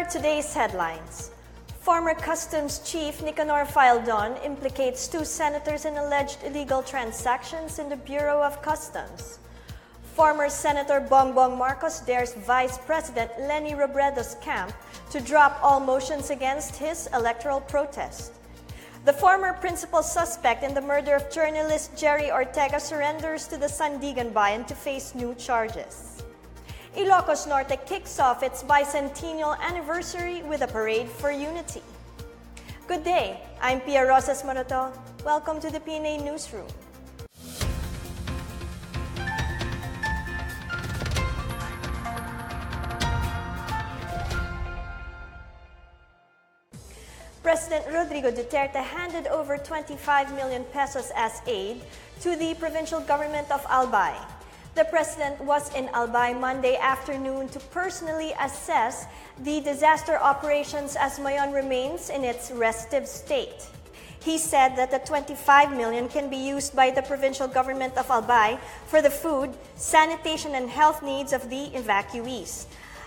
are today's headlines. Former Customs Chief Nicanor Faildon implicates 2 senators in alleged illegal transactions in the Bureau of Customs. Former Senator Bongbong Marcos dares Vice President Leni Robredo's camp to drop all motions against his electoral protest. The former principal suspect in the murder of journalist Jerry Ortega surrenders to the Sandigan Bayan to face new charges. Ilocos Norte kicks off its bicentennial anniversary with a parade for unity. Good day, I'm Pia Rosas Morato. Welcome to the PNA Newsroom. President Rodrigo Duterte handed over 25 million pesos as aid to the provincial government of Albay. The president was in Albay Monday afternoon to personally assess the disaster operations as Mayon remains in its restive state. He said that the 25 million can be used by the provincial government of Albay for the food, sanitation, and health needs of the evacuees.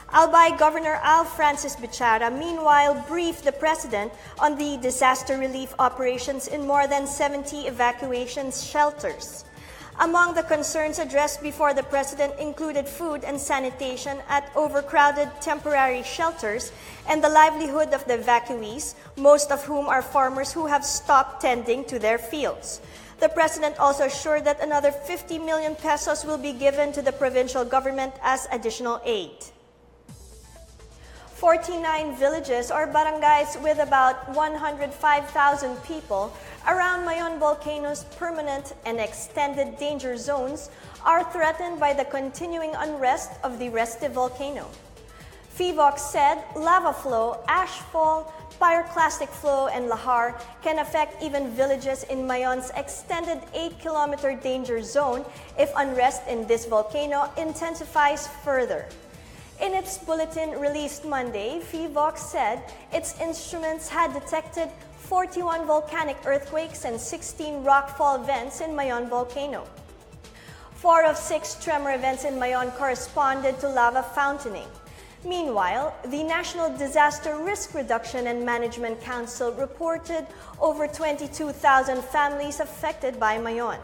Albay Governor Al Francis Bichara, meanwhile, briefed the president on the disaster relief operations in more than 70 evacuation shelters. Among the concerns addressed before the president included food and sanitation at overcrowded temporary shelters and the livelihood of the evacuees, most of whom are farmers who have stopped tending to their fields. The president also assured that another 50 million pesos will be given to the provincial government as additional aid. 49 villages or barangays with about 105,000 people around Mayon Volcano's permanent and extended danger zones are threatened by the continuing unrest of the restive volcano. FIVOC said lava flow, ash fall, pyroclastic flow, and lahar can affect even villages in Mayon's extended 8-kilometer danger zone if unrest in this volcano intensifies further. In its bulletin released Monday, FIVOC said its instruments had detected 41 volcanic earthquakes and 16 rockfall events in Mayon Volcano. 4 of 6 tremor events in Mayon corresponded to lava fountaining. Meanwhile, the National Disaster Risk Reduction and Management Council reported over 22,000 families affected by Mayon.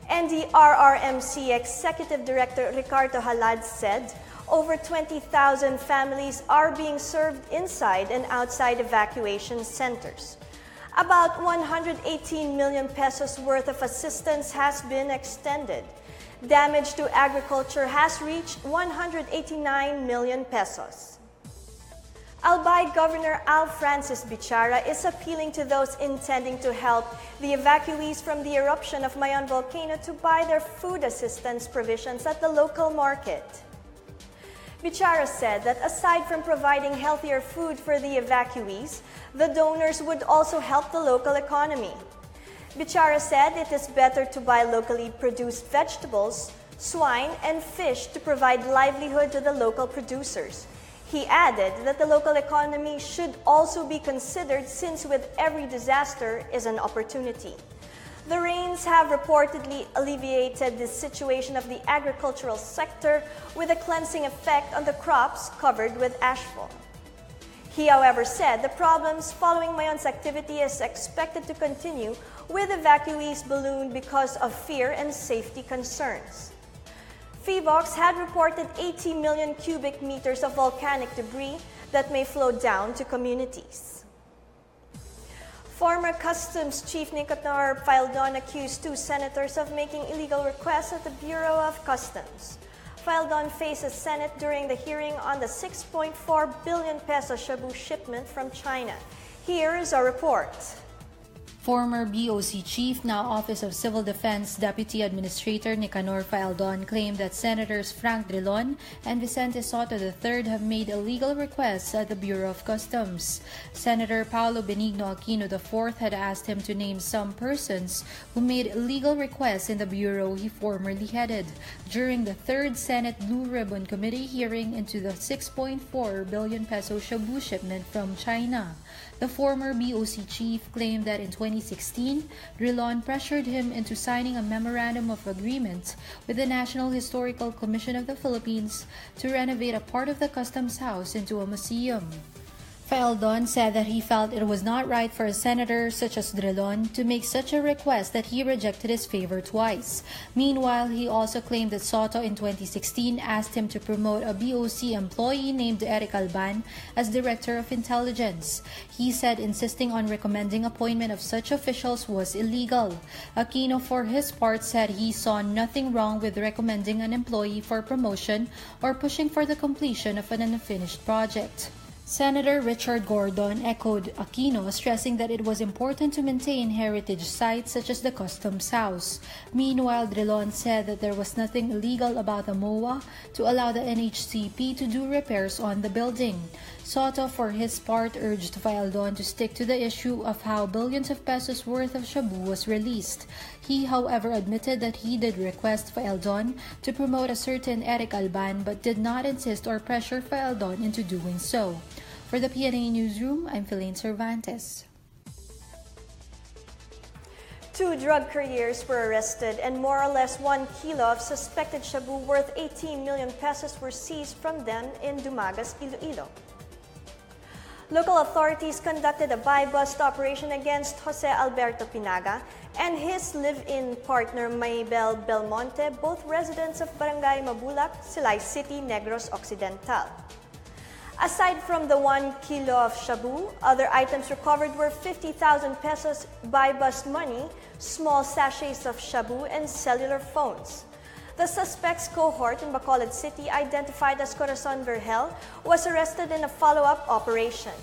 NDRRMC Executive Director Ricardo Halad said over 20,000 families are being served inside and outside evacuation centers. About 118 million pesos worth of assistance has been extended. Damage to agriculture has reached 189 million pesos. Albay Governor Al Francis Bichara is appealing to those intending to help the evacuees from the eruption of Mayon Volcano to buy their food assistance provisions at the local market. Bichara said that aside from providing healthier food for the evacuees, the donors would also help the local economy. Bichara said it is better to buy locally produced vegetables, swine, and fish to provide livelihood to the local producers. He added that the local economy should also be considered since with every disaster is an opportunity. The rains have reportedly alleviated the situation of the agricultural sector with a cleansing effect on the crops covered with ashfall. He, however, said the problems following Mayon's activity is expected to continue with evacuees ballooned because of fear and safety concerns. FIVOC had reported 80 million cubic meters of volcanic debris that may flow down to communities. Former Customs Chief Nicanor Faildon accused 2 senators of making illegal requests at the Bureau of Customs. Faildon faces Senate during the hearing on the 6.4 billion peso shabu shipment from China. Here is a report. Former BOC Chief, now Office of Civil Defense Deputy Administrator Nicanor Faildon claimed that Senators Frank Drilon and Vicente Soto III have made illegal requests at the Bureau of Customs. Senator Paulo Benigno Aquino IV had asked him to name some persons who made illegal requests in the bureau he formerly headed during the 3rd Senate Blue Ribbon Committee hearing into the 6.4 billion peso shabu shipment from China. The former BOC chief claimed that in 2016, Drilon pressured him into signing a memorandum of agreement with the National Historical Commission of the Philippines to renovate a part of the customs house into a museum. Faeldon said that he felt it was not right for a senator such as Drilon to make such a request that he rejected his favor twice. Meanwhile, he also claimed that Soto in 2016 asked him to promote a BOC employee named Eric Alban as Director of Intelligence. He said insisting on recommending appointment of such officials was illegal. Aquino, for his part, said he saw nothing wrong with recommending an employee for promotion or pushing for the completion of an unfinished project. Senator Richard Gordon echoed Aquino, stressing that it was important to maintain heritage sites such as the Customs House. Meanwhile, Drilon said that there was nothing illegal about the MOA to allow the NHCP to do repairs on the building. Soto, for his part, urged Faeldon to stick to the issue of how billions of pesos worth of shabu was released. He, however, admitted that he did request Faeldon to promote a certain Eric Alban but did not insist or pressure Faeldon into doing so. For the PNA Newsroom, I'm Philaine Cervantes. 2 drug couriers were arrested and more or less 1 kilo of suspected shabu worth 18 million pesos were seized from them in Dumagas, Iloilo. Local authorities conducted a buy-bust operation against Jose Alberto Pinaga and his live-in partner Maybel Belmonte, both residents of Barangay Mabulak, Silay City, Negros Occidental. Aside from the 1 kilo of shabu, other items recovered were 50,000 pesos buy-bust money, small sachets of shabu, and cellular phones. The suspect's cohort in Bacolod City, identified as Corazon Vergel, was arrested in a follow-up operation.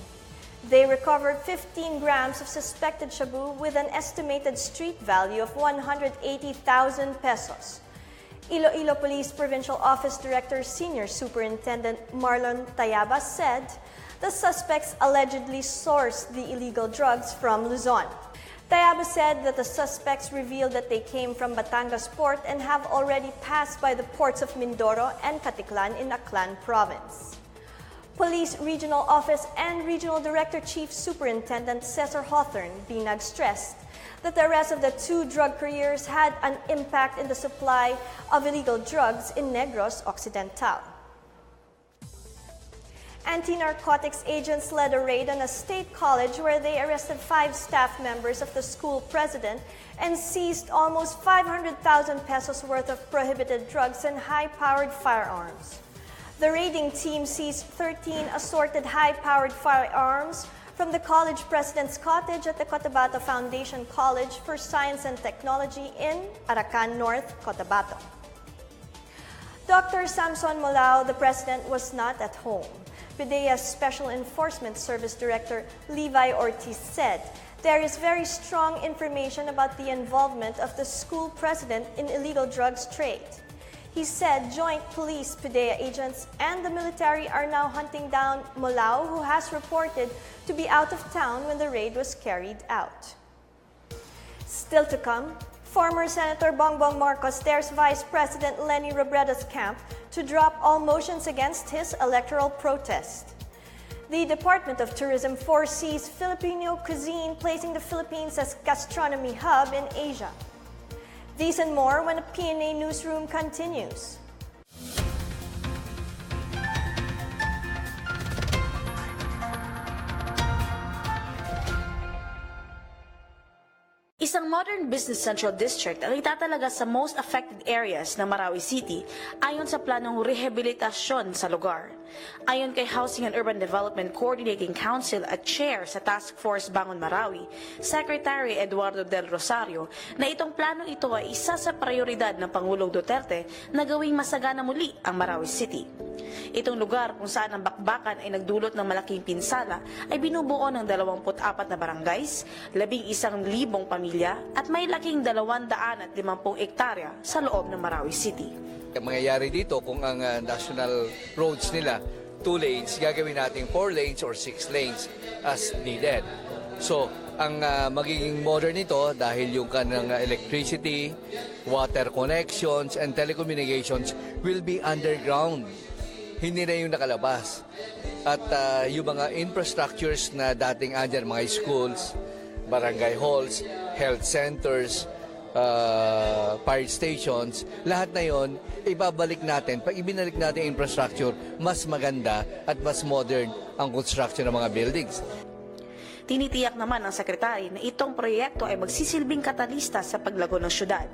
They recovered 15 grams of suspected shabu with an estimated street value of 180,000 pesos. Iloilo Police Provincial Office Director Senior Superintendent Marlon Tayabas said the suspects allegedly sourced the illegal drugs from Luzon. Tayabas said that the suspects revealed that they came from Batangas Port and have already passed by the ports of Mindoro and Caticlan in Aklan Province. Police Regional Office and Regional Director Chief Superintendent Cesar Hawthorne Binag stressed that the arrest of the 2 drug couriers had an impact in the supply of illegal drugs in Negros Occidental. Anti-narcotics agents led a raid on a state college where they arrested 5 staff members of the school president and seized almost 500,000 pesos worth of prohibited drugs and high-powered firearms. The raiding team seized 13 assorted high-powered firearms from the college president's cottage at the Cotabato Foundation College for Science and Technology in Aracan North, Cotabato. Dr. Samson Molao, the president, was not at home. PDEA's Special Enforcement Service Director Levi Ortiz said there is very strong information about the involvement of the school president in illegal drugs trade. He said joint police PDEA agents and the military are now hunting down Molao, who has reported to be out of town when the raid was carried out. Still to come, former Senator Bongbong Marcos dares Vice President Leni Robredo's camp to drop all motions against his electoral protest. The Department of Tourism foresees Filipino cuisine, placing the Philippines as gastronomy hub in Asia. These and more when the PNA Newsroom continues. Isang modern business central district ang itatalaga sa most affected areas ng Marawi City ayon sa planong rehabilitasyon sa lugar. Ayon kay Housing and Urban Development Coordinating Council at Chair sa Task Force Bangon Marawi, Secretary Eduardo Del Rosario, na itong planong ito ay isa sa prioridad ng Pangulong Duterte na gawing masagana muli ang Marawi City. Itong lugar kung saan ang bakbakan ay nagdulot ng malaking pinsala ay binubuo ng 24 na barangays, 11,000 pamilya at may laking 250 ektarya sa loob ng Marawi City. Ang mangyayari dito kung ang national roads nila 2 lanes, gagawin natin 4 lanes or 6 lanes as needed. So, ang magiging modern nito dahil yung kanang electricity, water connections, and telecommunications will be underground. hindi na yung nakalabas. At yung mga infrastructures na dating andyan, mga schools, barangay halls, health centers, fire stations, lahat na yon ibabalik natin. Pag ibinalik natin yung infrastructure, mas maganda at mas modern ang construction ng mga buildings. Tinitiyak naman ng sekretary na itong proyekto ay magsisilbing katalista sa paglago ng syudad.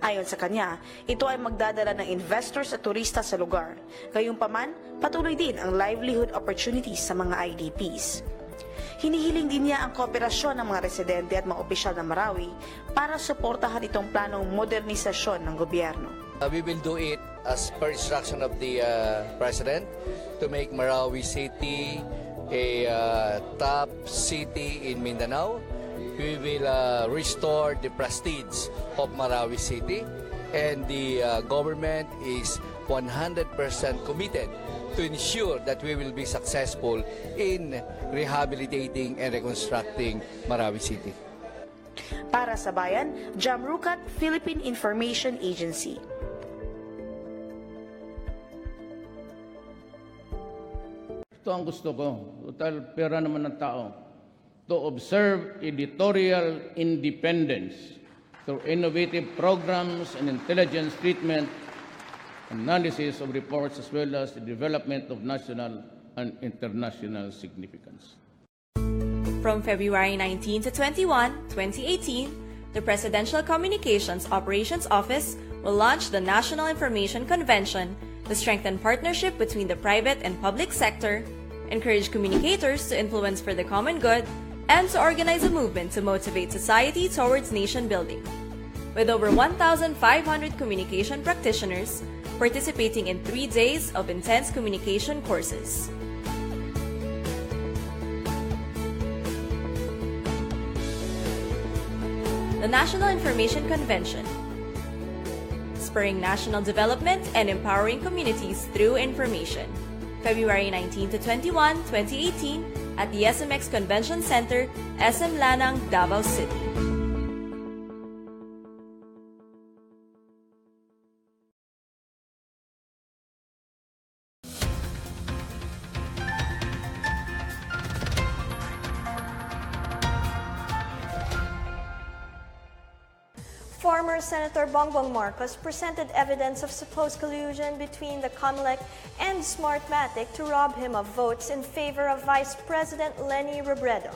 Ayon sa kanya, ito ay magdadala ng investors at turista sa lugar. Gayunpaman, patuloy din ang livelihood opportunities sa mga IDPs. Hinihiling din niya ang kooperasyon ng mga residente at mga opisyal ng Marawi para suportahan itong planong modernisasyon ng gobyerno. We will do it as per instruction of the President to make Marawi City a top city in Mindanao. We will restore the prestige of Marawi City, and the government is 100% committed to ensure that we will be successful in rehabilitating and reconstructing Marawi City. Para sa Bayan, Jamrukat, Philippine Information Agency. Ito ang gusto ko, total pera naman ng tao, to observe editorial independence through innovative programs and intelligence treatment, analysis of reports, as well as the development of national and international significance. From February 19 to 21, 2018, the Presidential Communications Operations Office will launch the National Information Convention to strengthen partnership between the private and public sector, encourage communicators to influence for the common good, and to organize a movement to motivate society towards nation building. With over 1,500 communication practitioners participating in 3 days of intense communication courses. The National Information Convention, spurring national development and empowering communities through information. February 19 to 21, 2018 at the SMX Convention Center, SM Lanang, Davao City. Former Senator Bongbong Marcos presented evidence of supposed collusion between the COMELEC and Smartmatic to rob him of votes in favor of Vice President Leni Robredo.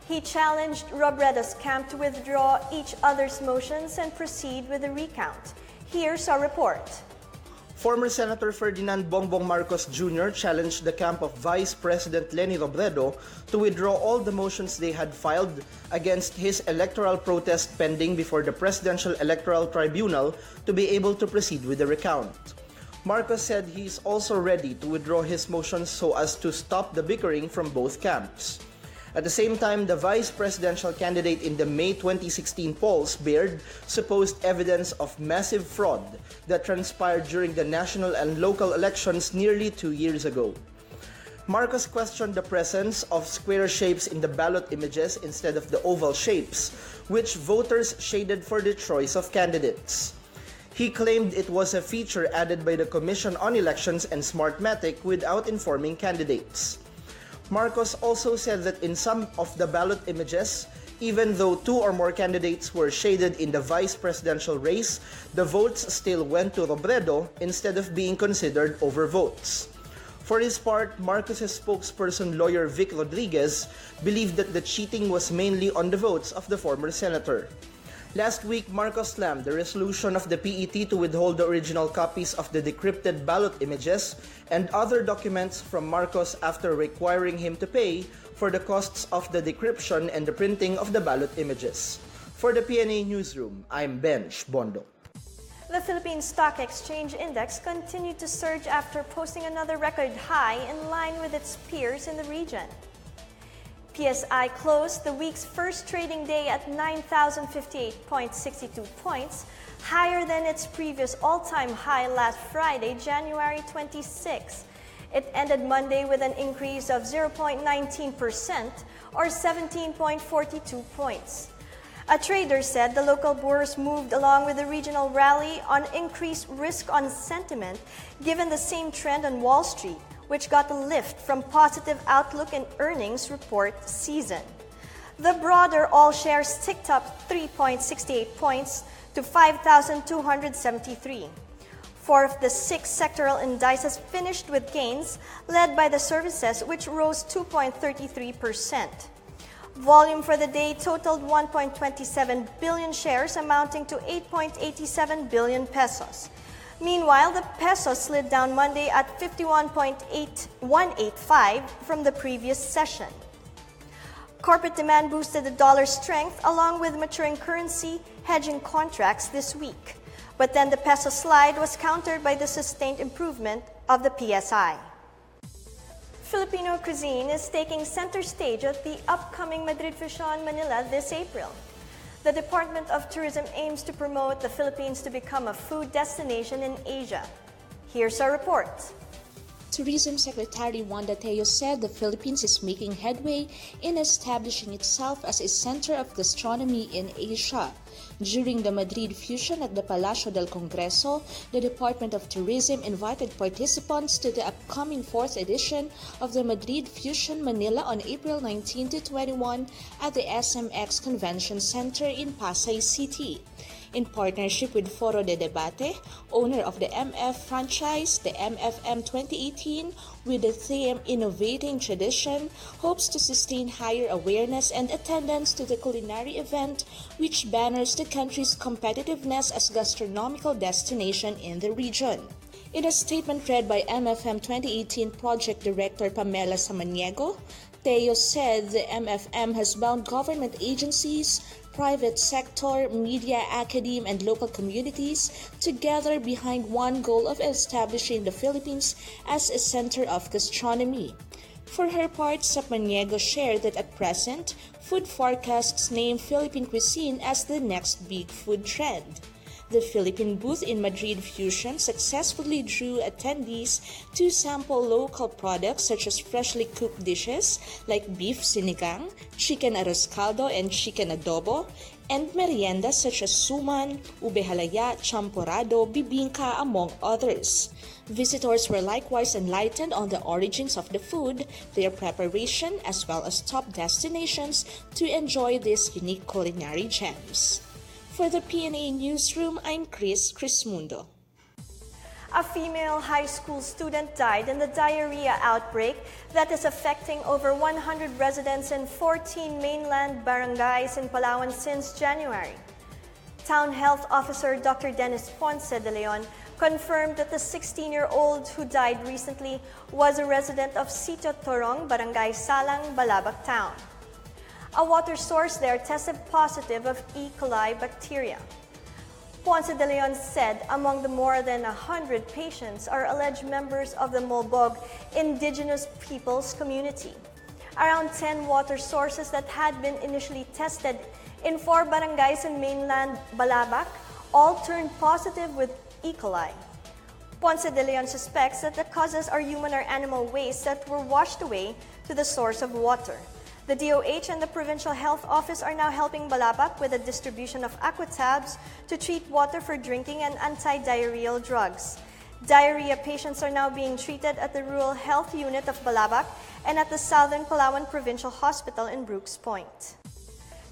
He challenged Robredo's camp to withdraw each other's motions and proceed with the recount. Here's our report. Former Senator Ferdinand Bongbong Marcos Jr. challenged the camp of Vice President Leni Robredo to withdraw all the motions they had filed against his electoral protest pending before the Presidential Electoral Tribunal to be able to proceed with the recount. Marcos said he is also ready to withdraw his motions so as to stop the bickering from both camps. At the same time, the vice presidential candidate in the May 2016 polls bared supposed evidence of massive fraud that transpired during the national and local elections nearly 2 years ago. Marcos questioned the presence of square shapes in the ballot images instead of the oval shapes, which voters shaded for the choice of candidates. He claimed it was a feature added by the Commission on Elections and Smartmatic without informing candidates. Marcos also said that in some of the ballot images, even though 2 or more candidates were shaded in the vice presidential race, the votes still went to Robredo instead of being considered overvotes. For his part, Marcos's spokesperson lawyer Vic Rodriguez believed that the cheating was mainly on the votes of the former senator. Last week, Marcos slammed the resolution of the PET to withhold the original copies of the decrypted ballot images and other documents from Marcos after requiring him to pay for the costs of the decryption and the printing of the ballot images. For the PNA Newsroom, I'm Benj Bondo. The Philippine Stock Exchange Index continued to surge after posting another record high in line with its peers in the region. PSI closed the week's first trading day at 9,058.62 points, higher than its previous all-time high last Friday, January 26. It ended Monday with an increase of 0.19% or 17.42 points. A trader said the local bourse moved along with the regional rally on increased risk on sentiment, given the same trend on Wall Street, which got a lift from positive outlook in earnings report season. The broader all shares ticked up 3.68 points to 5,273. Four of the six sectoral indices finished with gains, led by the services, which rose 2.33%. Volume for the day totaled 1.27 billion shares, amounting to 8.87 billion pesos. Meanwhile, the peso slid down Monday at 51.185 from the previous session. Corporate demand boosted the dollar's strength along with maturing currency hedging contracts this week. But then the peso slide was countered by the sustained improvement of the PSI. Filipino cuisine is taking center stage at the upcoming Madrid Fusion Manila this April. The Department of Tourism aims to promote the Philippines to become a food destination in Asia. Here's our report. Tourism Secretary Wanda Teo said the Philippines is making headway in establishing itself as a center of gastronomy in Asia. During the Madrid Fusion at the Palacio del Congreso, the Department of Tourism invited participants to the upcoming 4th edition of the Madrid Fusion Manila on April 19 to 21 at the SMX Convention Center in Pasay City. In partnership with Foro de Debate, owner of the MF franchise, the MFM 2018, with the theme Innovating Tradition, hopes to sustain higher awareness and attendance to the culinary event, which banners the country's competitiveness as gastronomical destination in the region. In a statement read by MFM 2018 Project Director Pamela Samaniego, Teo said the MFM has bound government agencies, private sector, media, academe, and local communities together behind one goal of establishing the Philippines as a center of gastronomy. For her part, Samaniego shared that at present, food forecasts name Philippine cuisine as the next big food trend. The Philippine booth in Madrid Fusion successfully drew attendees to sample local products such as freshly cooked dishes like beef sinigang, chicken arroz caldo and chicken adobo, and meriendas such as suman, ube halaya, champorado, bibingka, among others. Visitors were likewise enlightened on the origins of the food, their preparation, as well as top destinations to enjoy these unique culinary gems. For the PNA Newsroom, I'm Chris Mundo. A female high school student died in the diarrhea outbreak that is affecting over 100 residents in 14 mainland barangays in Palawan since January. Town Health Officer Dr. Dennis Ponce de Leon confirmed that the 16-year-old who died recently was a resident of Sitio Torong, Barangay Salang, Balabac Town. A water source there tested positive of E. coli bacteria. Ponce de Leon said among the more than 100 patients are alleged members of the Molbog indigenous peoples community. Around 10 water sources that had been initially tested in 4 barangays in mainland Balabac all turned positive with E. coli. Ponce de Leon suspects that the causes are human or animal waste that were washed away to the source of water. The DOH and the Provincial Health Office are now helping Balabac with the distribution of aquatabs to treat water for drinking and anti-diarrheal drugs. Diarrhea patients are now being treated at the Rural Health Unit of Balabac and at the Southern Palawan Provincial Hospital in Brooks Point.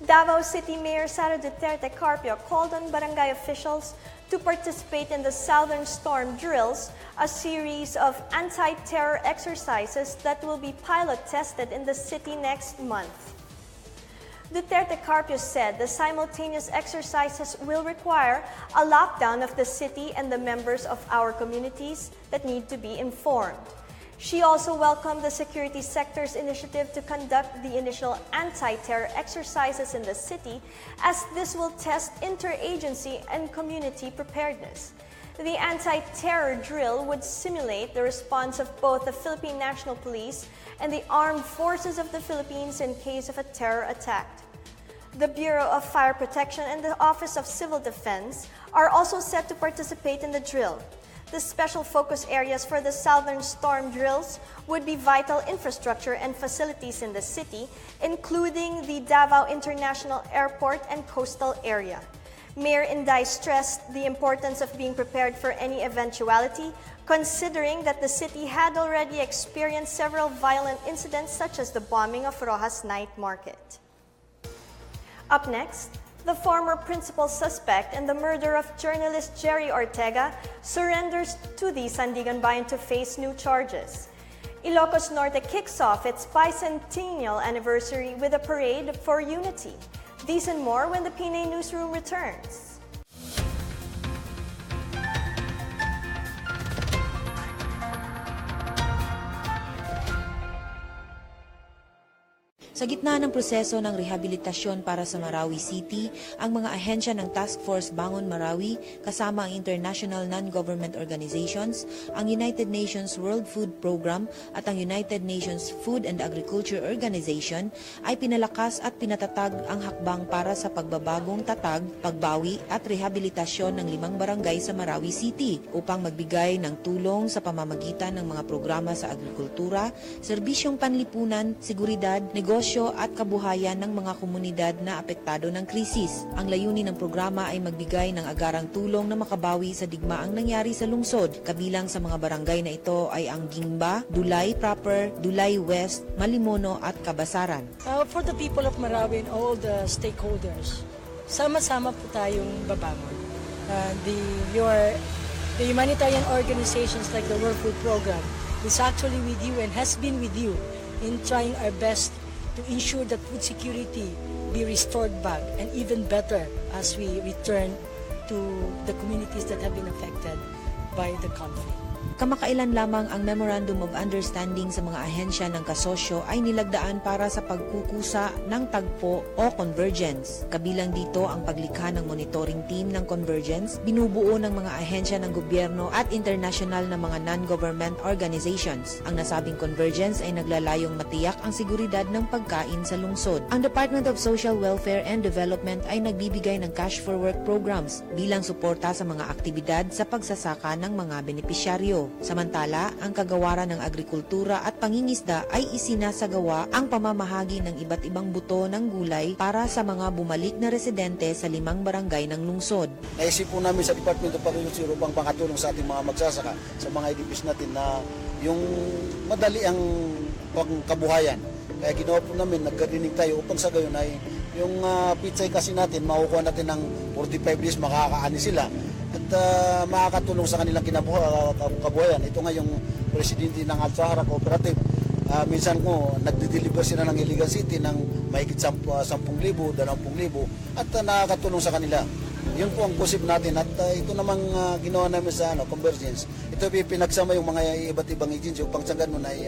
Davao City Mayor Sara Duterte Carpio called on barangay officials to participate in the Southern Storm Drills, a series of anti-terror exercises that will be pilot-tested in the city next month. Duterte Carpio said the simultaneous exercises will require a lockdown of the city and the members of our communities that need to be informed. She also welcomed the security sector's initiative to conduct the initial anti-terror exercises in the city, as this will test interagency and community preparedness. The anti-terror drill would simulate the response of both the Philippine National Police and the Armed Forces of the Philippines in case of a terror attack. The Bureau of Fire Protection and the Office of Civil Defense are also set to participate in the drill. The special focus areas for the southern storm drills would be vital infrastructure and facilities in the city, including the Davao International Airport and coastal area. Mayor Inday stressed the importance of being prepared for any eventuality, considering that the city had already experienced several violent incidents such as the bombing of Rojas Night Market. Up next, the former principal suspect in the murder of journalist Jerry Ortega surrenders to the Sandiganbayan to face new charges. Ilocos Norte kicks off its bicentennial anniversary with a parade for unity. These and more when the PNA Newsroom returns. Sa gitna ng proseso ng rehabilitasyon para sa Marawi City, ang mga ahensya ng Task Force Bangon Marawi kasama ang international non-government organizations, ang United Nations World Food Program at ang United Nations Food and Agriculture Organization ay pinalakas at pinatatag ang hakbang para sa pagbabagong tatag, pagbawi at rehabilitasyon ng 5 barangay sa Marawi City upang magbigay ng tulong sa pamamagitan ng mga programa sa agrikultura, serbisyong panlipunan, seguridad, negosyo at kabuhayan ng mga komunidad na apektado ng krisis. Ang layunin ng programa ay magbigay ng agarang tulong na makabawi sa digmaang nangyari sa lungsod. Kabilang sa mga barangay na ito ay ang Gingba, Dulay Proper, Dulay West, Malimono at Kabasaran. For the people of Marawi and all the stakeholders, sama-sama po tayong babangon. The humanitarian organizations like the World Food Program is actually with you and has been with you in trying our best to ensure that food security be restored back and even better as we return to the communities that have been affected by the conflict. Kamakailan lamang ang Memorandum of Understanding sa mga ahensya ng kasosyo ay nilagdaan para sa pagkukusa ng tagpo o convergence. Kabilang dito ang paglikha ng monitoring team ng convergence, binubuo ng mga ahensya ng gobyerno at international na mga non-government organizations. Ang nasabing convergence ay naglalayong matiyak ang seguridad ng pagkain sa lungsod. Ang Department of Social Welfare and Development ay nagbibigay ng cash for work programs bilang suporta sa mga aktibidad sa pagsasaka ng mga benepisyaryo. Samantala, ang kagawaran ng agrikultura at pangingisda ay isinasagawa ang pamamahagi ng iba't ibang buto ng gulay para sa mga bumalik na residente sa 5 barangay ng lungsod. Naisip po namin sa Department of Agriculture upang makatulong sa ating mga magsasaka sa mga IDPs natin na yung madali ang pangkabuhayan. Kaya ginawa po namin, nagkarinig tayo upang sa gayon ay yung pitsay kasi natin, makukuha natin ng 45 days, makakaani sila. At makakatulong sa kanilang kabuhayan. Ito nga yung presidente ng Al-Sahara Cooperative. Minsan ko, nagde-deliver sila ng Iligan City ng mahigit 10,000, 20,000 at nakakatulong sa kanila. Yun po ang kusip natin at ito namang ginawa namin sa convergence. Ito pinagsama yung mga iba't ibang agency upang sa ganun ay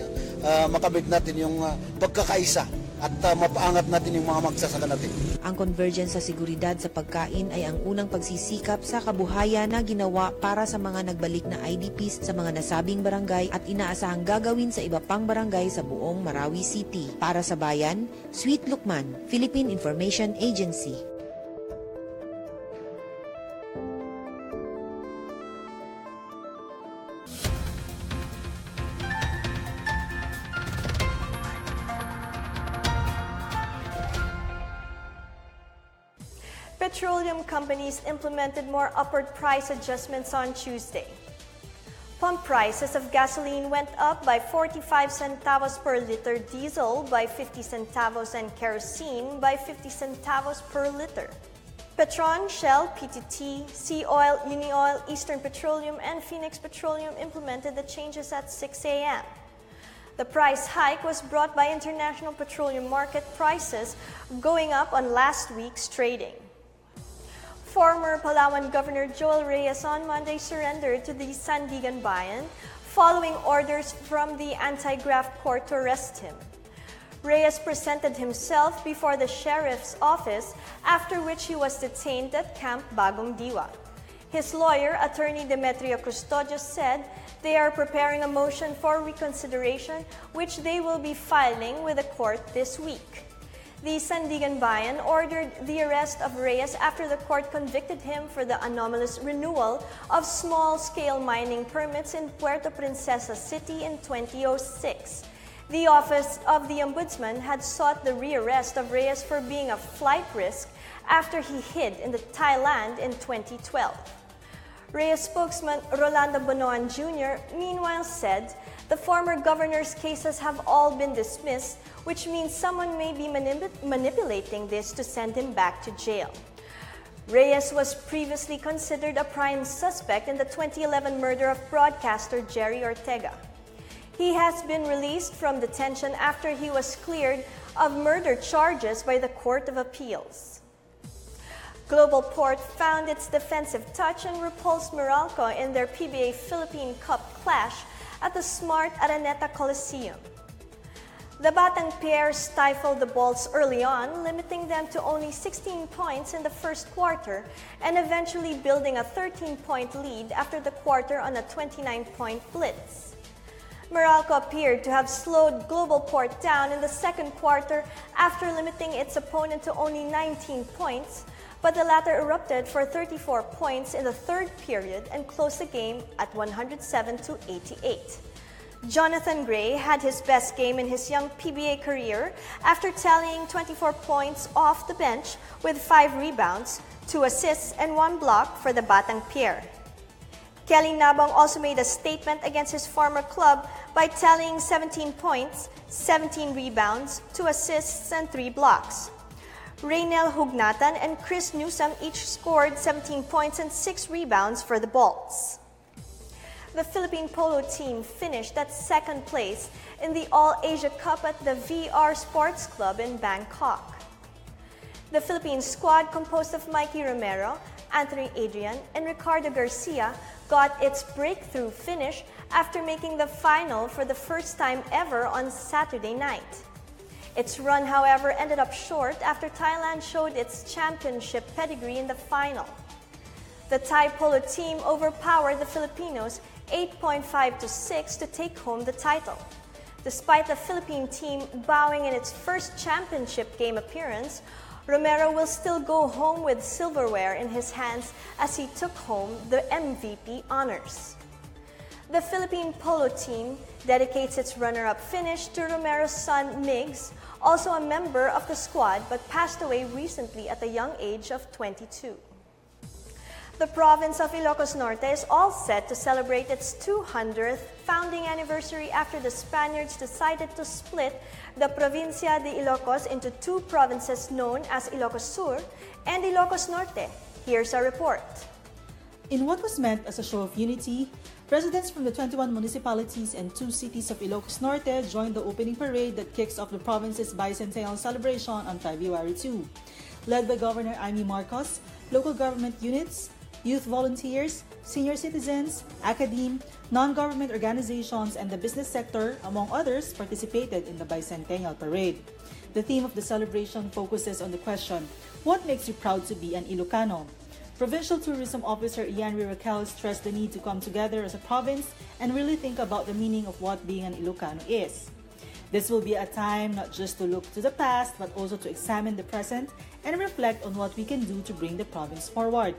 makamit natin yung pagkakaisa at mapaangat natin yung mga magsasaka natin. Ang convergence sa seguridad sa pagkain ay ang unang pagsisikap sa kabuhayan na ginawa para sa mga nagbalik na IDPs sa mga nasabing barangay at inaasahang gagawin sa iba pang barangay sa buong Marawi City. Para sa Bayan, Sweet Lukman, Philippine Information Agency. Petroleum companies implemented more upward price adjustments on Tuesday. Pump prices of gasoline went up by 45 centavos per liter, diesel by 50 centavos, and kerosene by 50 centavos per liter. Petron, Shell, PTT, Sea Oil, Unioil, Eastern Petroleum, and Phoenix Petroleum implemented the changes at 6 a.m. The price hike was brought by international petroleum market prices going up on last week's trading. Former Palawan Governor Joel Reyes on Monday surrendered to the Sandiganbayan following orders from the anti-graft court to arrest him. Reyes presented himself before the sheriff's office, after which he was detained at Camp Bagong Diwa. His lawyer, Attorney Demetrio Custodios, said they are preparing a motion for reconsideration, which they will be filing with the court this week. The Sandigan Bayan ordered the arrest of Reyes after the court convicted him for the anomalous renewal of small-scale mining permits in Puerto Princesa City in 2006. The Office of the Ombudsman had sought the rearrest of Reyes for being a flight risk after he hid in Thailand in 2012. Reyes spokesman Rolando Bonoan Jr. meanwhile said the former governor's cases have all been dismissed, which means someone may be manipulating this to send him back to jail. Reyes was previously considered a prime suspect in the 2011 murder of broadcaster Jerry Ortega. He has been released from detention after he was cleared of murder charges by the Court of Appeals. Global Port found its defensive touch and repulsed Meralco in their PBA Philippine Cup clash at the Smart Araneta Coliseum. The Batang pair stifled the Bolts early on, limiting them to only 16 points in the first quarter and eventually building a 13-point lead after the quarter on a 29-point blitz. Meralco appeared to have slowed Global Port down in the second quarter after limiting its opponent to only 19 points, but the latter erupted for 34 points in the third period and closed the game at 107-88. Jonathan Gray had his best game in his young PBA career after tallying 24 points off the bench with 5 rebounds, 2 assists, and 1 block for the Batang pair. Kelly Nabong also made a statement against his former club by tallying 17 points, 17 rebounds, 2 assists, and 3 blocks. Raynel Hugnatan and Chris Newsom each scored 17 points and 6 rebounds for the Bolts. The Philippine polo team finished at second place in the All-Asia Cup at the VR Sports Club in Bangkok. The Philippine squad, composed of Mikey Romero, Anthony Adrian, and Ricardo Garcia, got its breakthrough finish after making the final for the first time ever on Saturday night. Its run, however, ended up short after Thailand showed its championship pedigree in the final. The Thai polo team overpowered the Filipinos 8.5-6 to take home the title. Despite the Philippine team bowing in its first championship game appearance, Romero will still go home with silverware in his hands as he took home the MVP honors. The Philippine polo team dedicates its runner-up finish to Romero's son Migs, also a member of the squad but passed away recently at the young age of 22. The province of Ilocos Norte is all set to celebrate its 200th founding anniversary after the Spaniards decided to split the Provincia de Ilocos into 2 provinces known as Ilocos Sur and Ilocos Norte. Here's our report. In what was meant as a show of unity, residents from the 21 municipalities and 2 cities of Ilocos Norte joined the opening parade that kicks off the province's bicentennial celebration on February 2. Led by Governor Amy Marcos, local government units, youth volunteers, senior citizens, academe, non-government organizations, and the business sector, among others, participated in the bicentennial parade. The theme of the celebration focuses on the question, what makes you proud to be an Ilocano? Provincial Tourism Officer Ian Raquel stressed the need to come together as a province and really think about the meaning of what being an Ilocano is. This will be a time not just to look to the past, but also to examine the present and reflect on what we can do to bring the province forward.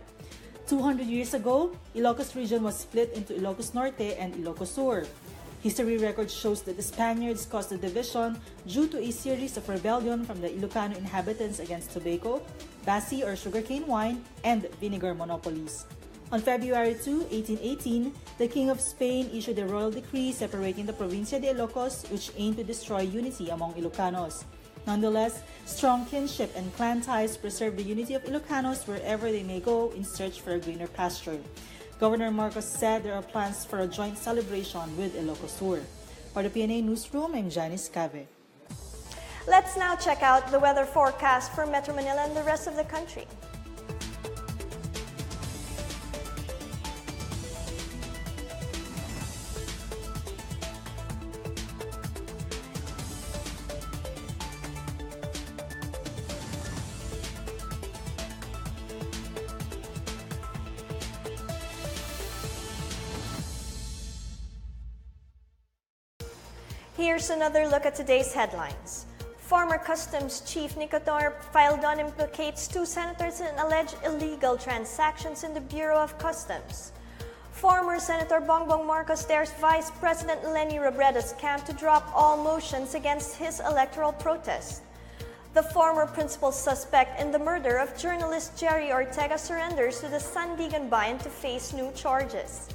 200 years ago, Ilocos region was split into Ilocos Norte and Ilocos Sur. History record shows that the Spaniards caused the division due to a series of rebellion from the Ilocano inhabitants against tobacco, basi or sugarcane wine, and vinegar monopolies. On February 2, 1818, the King of Spain issued a royal decree separating the Provincia de Ilocos, which aimed to destroy unity among Ilocanos. Nonetheless, strong kinship and clan ties preserve the unity of Ilocanos wherever they may go in search for a greener pasture. Governor Marcos said there are plans for a joint celebration with Ilocos Sur. For the PNA Newsroom, I'm Janice Cave. Let's now check out the weather forecast for Metro Manila and the rest of the country. Here's another look at today's headlines. Former Customs Chief Nicanor Faildon implicates 2 senators in alleged illegal transactions in the Bureau of Customs. Former Senator Bongbong Marcos dares Vice President Leni Robredo's camp to drop all motions against his electoral protest. The former principal suspect in the murder of journalist Jerry Ortega surrenders to the Sandigan Bayan to face new charges.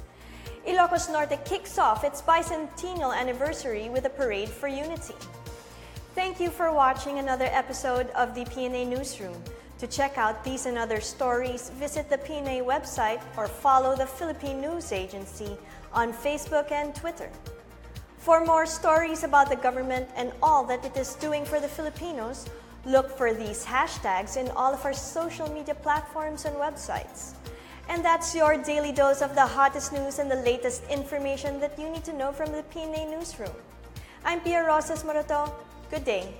Ilocos Norte kicks off its bicentennial anniversary with a parade for unity. Thank you for watching another episode of the PNA Newsroom. To check out these and other stories, visit the PNA website or follow the Philippine News Agency on Facebook and Twitter. For more stories about the government and all that it is doing for the Filipinos, look for these hashtags in all of our social media platforms and websites. And that's your daily dose of the hottest news and the latest information that you need to know from the PNA Newsroom. I'm Pia Rosas Morato. Good day.